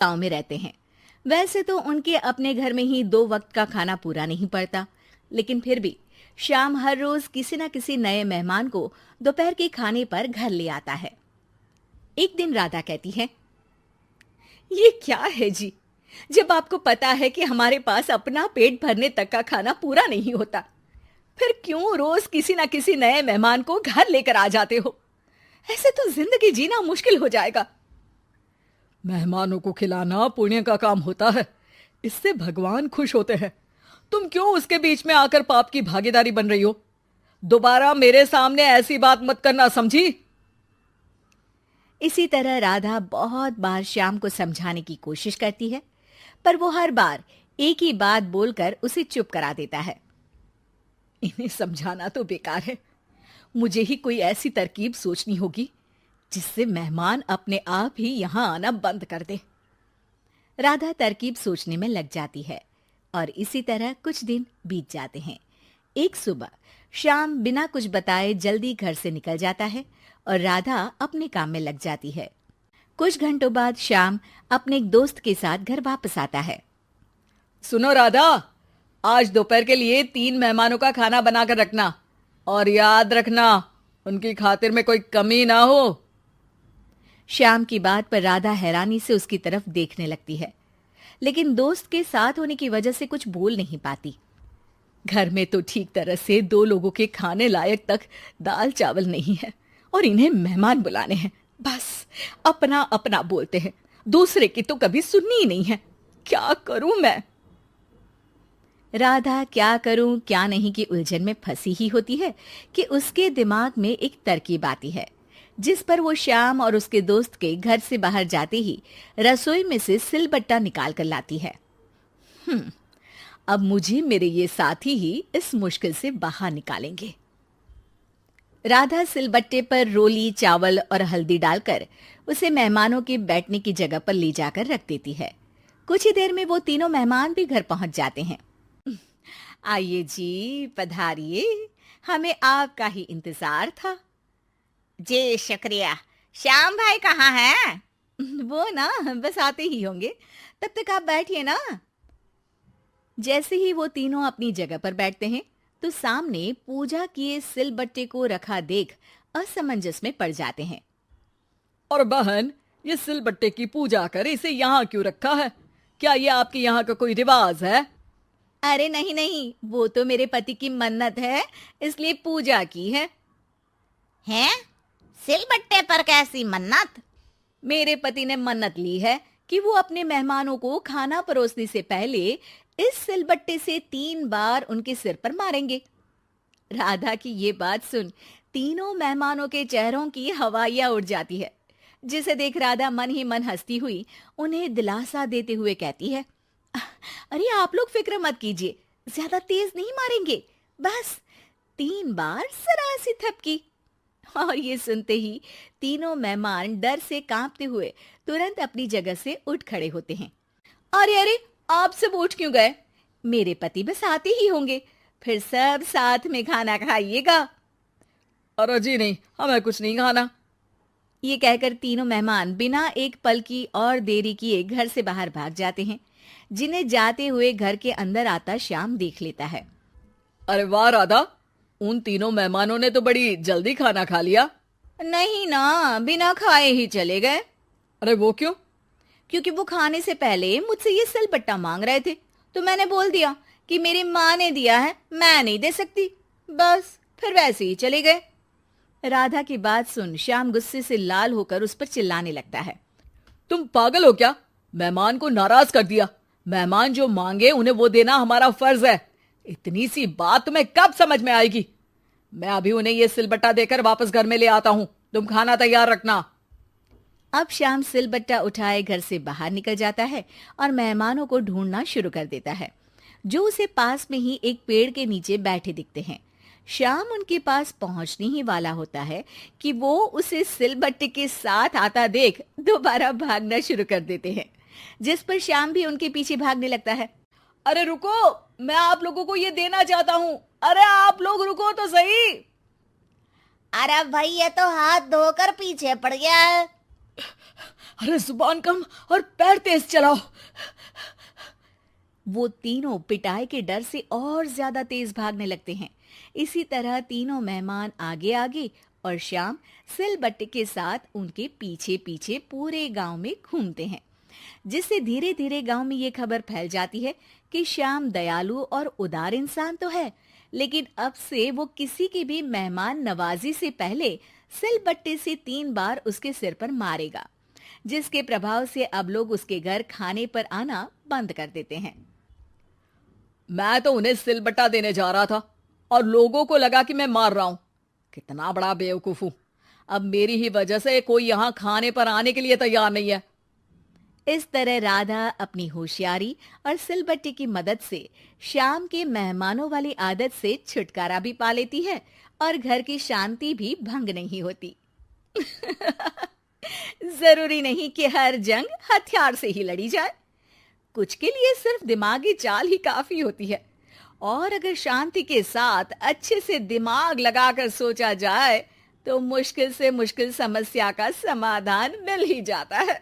गांव में रहते हैं। वैसे तो उनके अपने घर में ही 2 वक्त का खाना पूरा नहीं पड़ता, लेकिन फिर भी श्याम हर रोज किसी न किसी नए मेहमान को दोपहर के खाने पर घर ले आता है। एक दिन राधा कहती है, ये क्या है जी, जब आपको पता है कि हमारे पास अपना पेट भरने तक का खाना पूरा नहीं होता, फिर क्यों रोज किसी न किसी नए मेहमान को घर लेकर आ जाते हो? ऐसे तो जिंदगी जीना मुश्किल हो जाएगा। मेहमानों को खिलाना पुण्य का काम होता है, इससे भगवान खुश होते हैं। तुम क्यों उसके बीच में आकर पाप की भागीदारी बन रही हो? दोबारा मेरे सामने ऐसी बात मत करना, समझी? इसी तरह राधा बहुत बार श्याम को समझाने की कोशिश करती है, पर वो हर बार एक ही बात बोलकर उसे चुप करा देता है। इन्हें समझाना तो बेकार है, मुझे ही कोई ऐसी तरकीब सोचनी होगी जिससे मेहमान अपने आप ही यहां आना बंद कर दे। राधा तरकीब सोचने में लग जाती है और इसी तरह कुछ दिन बीत जाते हैं। एक सुबह श्याम बिना कुछ बताए जल्दी घर से निकल जाता है और राधा अपने काम में लग जाती है। कुछ घंटों बाद श्याम अपने एक दोस्त के साथ घर वापस आता है। सुनो राधा, आज दोपहर के लिए 3 मेहमानों का खाना बनाकर रखना, और याद रखना उनकी खातिर में कोई कमी ना हो। श्याम की बात पर राधा हैरानी से उसकी तरफ देखने लगती है, लेकिन दोस्त के साथ होने की वजह से कुछ बोल नहीं पाती। घर में तो ठीक तरह से 2 लोगों के खाने लायक तक दाल चावल नहीं है और इन्हें मेहमान बुलाने हैं। बस अपना अपना बोलते हैं, दूसरे की तो कभी सुननी ही नहीं है। क्या करूं मैं? राधा क्या करूं क्या नहीं की उलझन में फंसी ही होती है कि उसके दिमाग में एक तरकीब आती है, जिस पर वो श्याम और उसके दोस्त के घर से बाहर जाते ही रसोई में से सिलबट्टा निकाल कर लाती है। अब मुझे मेरे ये साथी ही इस मुश्किल से बाहर निकालेंगे। राधा सिलबट्टे पर रोली, चावल और हल्दी डालकर उसे मेहमानों के बैठने की जगह पर ले जाकर रख देती है। कुछ ही देर में वो तीनों मेहमान भी घर पहुंच जाते हैं। आइए जी, पधारिए, हमें आपका ही इंतजार था। जी शुक्रिया। श्याम भाई कहाँ हैं? वो ना बस आते ही होंगे, तब तक आप बैठिए ना। जैसे ही वो तीनों अपनी जगह पर बैठते हैं तो सामने पूजा किए सिलबट्टे को रखा देख असमंजस में पड़ जाते हैं। और बहन, ये सिलबट्टे की पूजा कर इसे यहाँ क्यों रखा है? क्या ये आपके यहाँ का कोई रिवाज है? अरे नहीं नहीं, वो तो मेरे पति की मन्नत है, इसलिए पूजा की है। हैं? सिलबट्टे पर कैसी मन्नत? मेरे पति ने मन्नत ली है कि वो अपने मेहमानों को खाना परोसने से पहले इस सिलबट्टे से 3 बार उनके सिर पर मारेंगे। राधा की ये बात सुन तीनों मेहमानों के चेहरों की हवाइयां उड़ जाती है, जिसे देख राधा मन ही मन हंसती हुई उन्हें दिलासा देते हुए कहती है, अरे आप लोग फिक्र मत कीजिए, ज्यादा तेज नहीं मारेंगे, बस 3 बार जरा सी थपकी। और ये सुनते ही तीनों मेहमान डर से कांपते हुए तुरंत अपनी जगह से उठ खड़े होते हैं। अरे अरे, आप सब उठ क्यों गए? मेरे पति बस आते ही होंगे, फिर सब साथ में खाना खाइएगा। अरे जी नहीं, हमें कुछ नहीं खाना। ये कहकर तीनों मेहमान बिना एक पल की और देरी किए घर से बाहर भाग जाते हैं, जिन्हें जाते हुए घर के अंदर आता श्याम देख लेता है। अरे वाह राधा, उन तीनों मेहमानों ने तो बड़ी जल्दी खाना खा लिया। नहीं ना, बिना खाए ही चले गए। अरे वो क्यों? क्योंकि वो खाने से पहले मुझसे ये सिलबट्टा मांग रहे थे, तो मैंने बोल दिया कि मेरी माँ ने दिया है, मैं नहीं दे सकती। बस फिर वैसे ही चले गए। राधा की बात सुन श्याम गुस्से से लाल होकर उस पर चिल्लाने लगता है। तुम पागल हो क्या? मेहमान को नाराज कर दिया। मेहमान जो मांगे उन्हें वो देना हमारा फर्ज है। इतनी सी बात तुम्हें कब समझ में आएगी? मैं अभी उन्हें ये सिलबट्टा देकर वापस घर में ले आता हूं, तुम खाना तैयार रखना। अब श्याम सिलबट्टा उठाए घर से बाहर निकल जाता है और मेहमानों को ढूंढना शुरू कर देता है, जो उसे पास में ही एक पेड़ के नीचे बैठे दिखते हैं। श्याम उनके पास पहुंचने ही वाला होता है कि वो उसे सिलबट्टे के साथ आता देख दोबारा भागना शुरू कर देते हैं, जिस पर श्याम भी उनके पीछे भागने लगता है। अरे रुको, मैं आप लोगों को ये देना चाहता हूं। अरे आप लोग रुको तो सही। अरे भाई, ये तो हाथ धोकर पीछे पड़ गया है। अरे जुबान कम और पैर तेज चलाओ। वो तीनों पिटाई के डर से और ज्यादा तेज भागने लगते हैं। इसी तरह तीनों मेहमान आगे आगे और श्याम सिलबट्टे के साथ उनके पीछे पीछे पूरे गांव में घूमते हैं, जिससे धीरे धीरे गांव में ये खबर फैल जाती है कि श्याम दयालु और उदार इंसान तो है, लेकिन अब से वो किसी की भी मेहमान नवाजी से पहले सिलबट्टे से 3 बार उसके सिर पर मारेगा, जिसके प्रभाव से अब लोग उसके घर खाने पर आना बंद कर देते हैं। मैं तो उन्हें सिलबट्टा देने जा रहा था और लोगों को लगा कि मैं मार रहा हूं। कितना बड़ा बेवकूफ हूं। अब मेरी ही वजह से कोई यहां खाने पर आने के लिए तैयार नहीं है। इस तरह राधा अपनी होशियारी और सिलबट्टे की मदद से श्याम के मेहमानों वाली आदत से छुटकारा भी पा लेती है और घर की शांति भी भंग नहीं होती। जरूरी नहीं कि हर जंग हथियार से ही लड़ी जाए। कुछ के लिए सिर्फ दिमागी चाल ही काफी होती है, और अगर शांति के साथ अच्छे से दिमाग लगाकर सोचा जाए तो मुश्किल से मुश्किल समस्या का समाधान मिल ही जाता है।